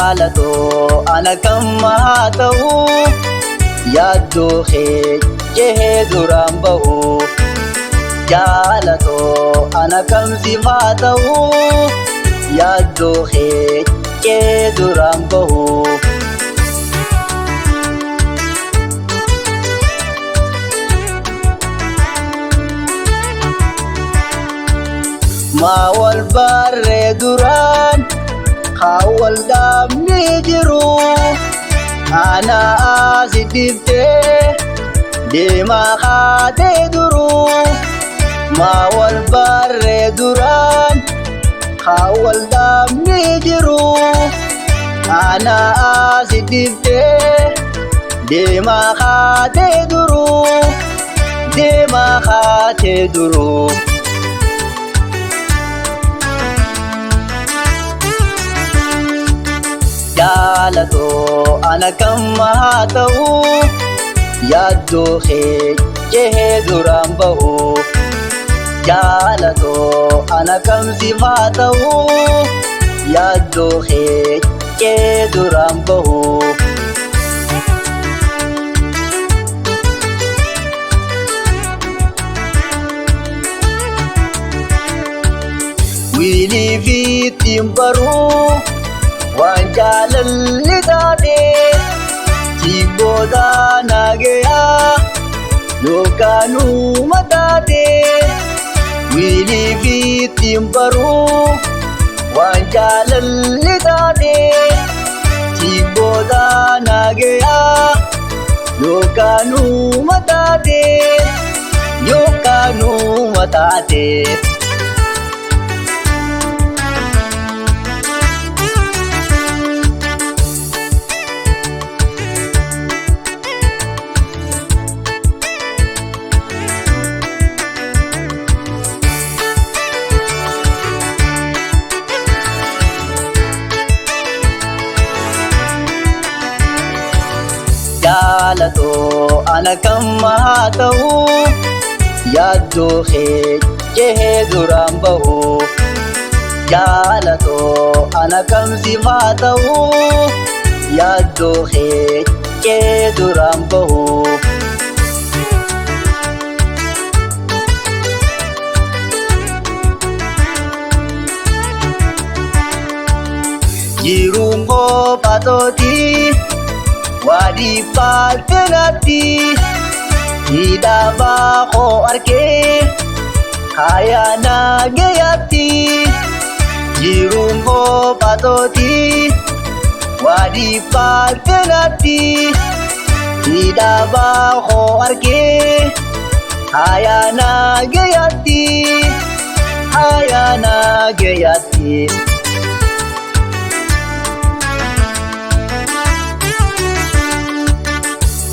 Jaalato ana kam haa ta'u yaaddoo kee jehee duraan ba'u. Jaalato ana kam siif haa ta'u yaaddoo kee jehee duraan ba'u. Maa wal barree duraan haa wal dhaabnee jiru. Ana asi dhiftee deemaa haatee duru. Maa wal barree duraan haa wal dhaabnee jiru. Ana asi dhiftee deemaa haatee duru. Deemaa haatee duru. Jaalato ana kam haa ta'u yaaddoo kee jehee duraan ba'u. Jaalato ana kam siif haa ta'u yaaddoo kee jehee duraan ba'u. Wiilii fi ittiin baruu waan jaalalli taatee siif booda nageyaa yookaan uuma taatee. Wiilii fi ittiin baruu waan jaalalli taatee siif booda nageyaa yookaan uuma taatee. Yookaan uuma taatee. Jaalato ana kam haa ta'u yaaddoo kee jehee duraan ba'u. Jaalato ana kam siif haa ta'u yaaddoo kee jehee duraan ba'u. Jiruun qofaatootii waadii faaltenatti hidhaabaa koo arkee kaayaa nageeyatti. Jiruun qofaatootii waadii faaltenatti hidhaabaa koo arkee kaayaa nageeyatti. Kaayaa nageeyatti.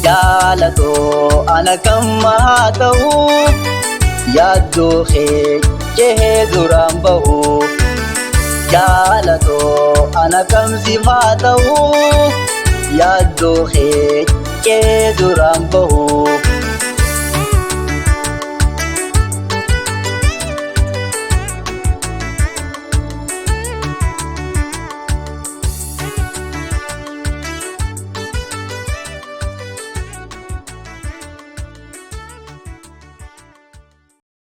Jaalato ana kam haa ta'u yaaddoo kee jehee duraan ba'u. Jaalato ana kam siif haa ta'u yaaddoo kee jehee duraan ba'u.